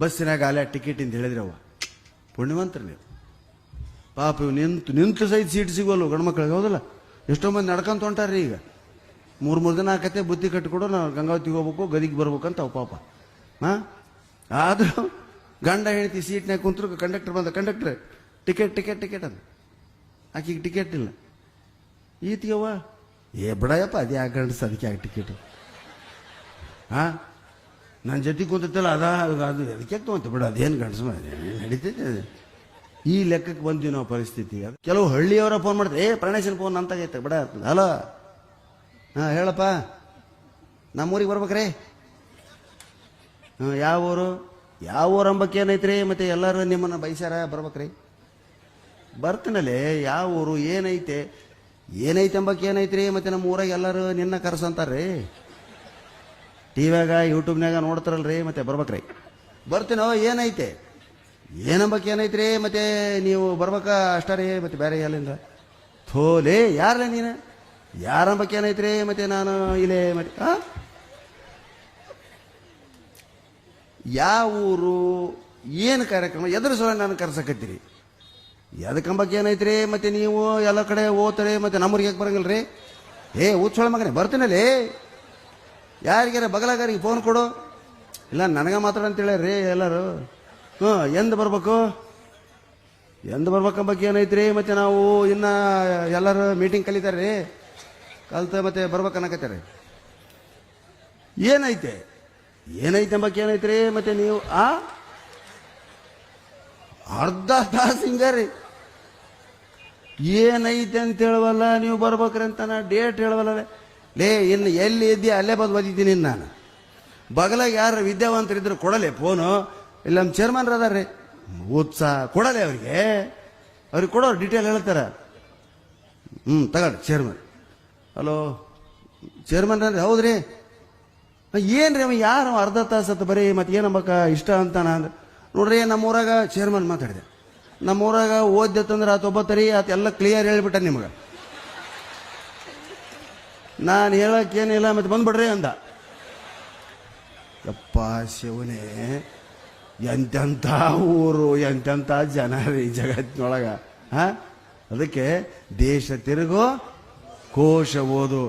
ಬಸ್ಸಿನಾಗ ಅಲ್ಲೇ ಟಿಕೆಟ್ ಅಂತ ಹೇಳಿದ್ರಿ ಅವ ಪುಣ್ಯವಂತರು ನೀವು. ಪಾಪ ಇವು ನಿಂತು ಸಹಿತ ಸೀಟ್ ಸಿಗೋಲ್ಲ ಗಂಡ್ಮಕ್ಳಿಗೆ, ಹೌದಲ್ಲ? ಎಷ್ಟೋ ಮಂದಿ ನಡ್ಕೊಂತ ಹೊಂಟಾರ್ರಿ ಈಗ. 3 ದಿನ ಆಕತ್ತೆ ಬುತ್ತಿ ಕಟ್ಟಿಕೊಡು, ನಾವು ಗಂಗಾವತಿಗೆ ಹೋಗ್ಬೇಕು, ಗದಿಗೆ ಬರ್ಬೇಕಂತ ಅವು ಪಾಪ. ಹಾಂ, ಆದರೂ ಗಂಡ ಹೇಳ್ತಿ ಸೀಟ್ನಾಗ ಕುಂತರು ಕಂಡಕ್ಟರ್ ಬಂದ, ಕಂಡಕ್ಟ್ರ್ ಟಿಕೆಟ್ ಟಿಕೆಟ್ ಟಿಕೆಟ್ ಅಂತ. ಆಕಿಗೆ ಟಿಕೆಟ್ ಇಲ್ಲ. ಈತಿಗವ್ವ ಬಿಡಯಪ್ಪ ಅದೇ ಆ ಗಂಡಸ ಅದಕ್ಕೆ ಆಗ ಟಿಕೆಟು. ಹಾಂ, ನನ್ನ ಜೊತೆ ಕುಂತಲ್ಲ ಅದು ಅದಕ್ಕೆ ತೊಗೊಂತ ಬಿಡ, ಅದೇನು ಗಂಡಸ ನಡೀತೈತೆ. ಈ ಲೆಕ್ಕಕ್ಕೆ ಬಂದ್ವಿ ನಾವು ಪರಿಸ್ಥಿತಿ. ಕೆಲವು ಹಳ್ಳಿಯವರ ಫೋನ್ ಮಾಡ್ತಾರೆ, ಪ್ರಾಣೇಶನ್ ಫೋನ್ ಅಂತಾಗೈತೆ ಬಿಡ. ಹಲೋ, ಹಾಂ ಹೇಳಪ್ಪ, ನಮ್ಮೂರಿಗೆ ಬರ್ಬೇಕ್ರಿ. ಹಾಂ, ಯಾವ ಊರು ಅಂಬಕ್ಕೆ ಏನೈತ್ರಿ? ಮತ್ತೆ ಎಲ್ಲರೂ ನಿಮ್ಮನ್ನು ಬೈಸಾರ ಬರ್ಬೇಕ್ರಿ. ಬರ್ತೀನಲ್ಲೇ, ಯಾವ ಊರು ಏನೈತೆ ಅಂಬಕ್ಕೆ ಏನೈತ್ರಿ? ಮತ್ತೆ ನಮ್ಮ ಊರಾಗ ಎಲ್ಲರೂ ನಿನ್ನ ಕರ್ಸಂತಾರ್ರಿ, ಟಿವ್ಯಾಗ ಯೂಟ್ಯೂಬ್ನಾಗ ನೋಡ್ತಾರಲ್ರಿ, ಮತ್ತೆ ಬರ್ಬೇಕ್ರಿ. ಬರ್ತೀನೋ, ಏನಂಬಕ್ಕೆ ಏನೈತ್ರಿ? ಮತ್ತೆ ನೀವು ಬರ್ಬೇಕಾ ಅಷ್ಟ ರೀ, ಮತ್ತೆ ಬೇರೆ ಎಲ್ಲಿಂದ? ಥೋಲೇ ಯಾರಲ್ಲ ನೀನು? ಯಾರಂಬಕ್ಕೆ ಏನೈತ್ರಿ? ಮತ್ತೆ ನಾನು ಇಲ್ಲೇ ಮತ್ತೆ ಯಾವ ಊರು, ಏನು ಕಾರ್ಯಕ್ರಮ, ಎದುರು ಸಲ ನಾನು ಕರ್ಸಕತ್ತೀರಿ? ಎದಕ್ಕಂಬಕ್ಕೆ ಏನೈತ್ರಿ? ಮತ್ತೆ ನೀವು ಎಲ್ಲ ಕಡೆ ಓದ್ತಾರೆ, ಮತ್ತೆ ನಮ್ಮೂರಿಗೆ ಯಾಕೆ ಬರಂಗಿಲ್ರಿ? ಉಚ್ಚೋಳ ಮಗನೇ, ಬರ್ತೀನಲ್ಲಿ. ಯಾರಿಗಾರ ಬಗಲಾಗಾರಿಗೆ ಫೋನ್ ಕೊಡು, ಇಲ್ಲ ನನಗೆ ಮಾತಾಡ ಅಂತೇಳ್ರಿ ಎಲ್ಲರೂ. ಎಂದು ಬರ್ಬೇಕಂಬಕ್ಕೆ ಏನೈತ್ರಿ? ಮತ್ತೆ ನಾವು ಇನ್ನು ಎಲ್ಲರೂ ಮೀಟಿಂಗ್ ಕಲಿತಾರೆ ರೀ, ಕಲ್ತ ಮತ್ತೆ ಬರ್ಬೇಕನ್ನಕತ್ತಾರೆ. ಏನೈತೆ ಅಂಬಕ್ಕೆ ಏನೈತ್ರಿ? ಮತ್ತೆ ನೀವು ಅರ್ಧ ತಾಸು ಹಿಂಗಾರಿ ಏನೈತೆ ಅಂತ ಹೇಳವಲ್ಲ, ನೀವು ಬರ್ಬೇಕ್ರಿ ಅಂತಾನ ಡೇಟ್ ಹೇಳವಲ್ಲ. ಇನ್ನು ಎಲ್ಲಿ ಇದ್ದೀಯ ಅಲ್ಲೇ ಬಂದು ಓದಿದ್ದೀನಿ ನಾನು. ಬಗಲಾಗ ಯಾರು ವಿದ್ಯಾವಂತರಿದ್ರು ಕೊಡಲೆ ಫೋನು, ಇಲ್ಲ ನಮ್ಮ ಚೇರ್ಮನ್ರು ಅದಾರ್ರಿ, ಉತ್ಸಾಹ ಕೊಡಲೆ ಅವ್ರಿಗೆ ಕೊಡೋರು ಡೀಟೇಲ್ ಹೇಳ್ತಾರೆ. ತಗೊಳ್ರಿ ಚೇರ್ಮನ್. ಹಲೋ ಚೇರ್ಮನ್ ಅಂದ್ರೆ? ಹೌದ್ರಿ. ಏನ್ರಿ ಅವ ಯಾರು ಅರ್ಧ ತಾಸತ್ತು ಬರೀ ಮತ್ತೆ ಏನಂಬಕ ಇಷ್ಟ ಅಂತಾನ ಅಂದ್ರೆ, ನೋಡ್ರಿ ನಮ್ಮೂರಾಗ ಚೇರ್ಮನ್ ಮಾತಾಡಿದೆ, ನಮ್ಮೂರಾಗ ಓದ್ದತ್ತಂದ್ರೆ ಆತ ಒಬ್ಬತ್ತರಿ ಆತ ಎಲ್ಲ ಕ್ಲಿಯರ್ ಹೇಳ್ಬಿಟ್ಟ ನಿಮ್ಗೆ, ನಾನು ಹೇಳಕ್ಕೇನಿಲ್ಲ, ಮತ್ತೆ ಬಂದ್ಬಿಡ್ರಿ ಅಂದ. ಯಪ್ಪ ಶಿವನೇ, ಎಂತೆಂಥ ಊರು, ಎಂತೆಂಥ ಜನ ರೀ ಜಗತ್ತಿನೊಳಗ. ಅದಕ್ಕೆ ದೇಶ ತಿರುಗೋ ಕೋಶ ಓದು.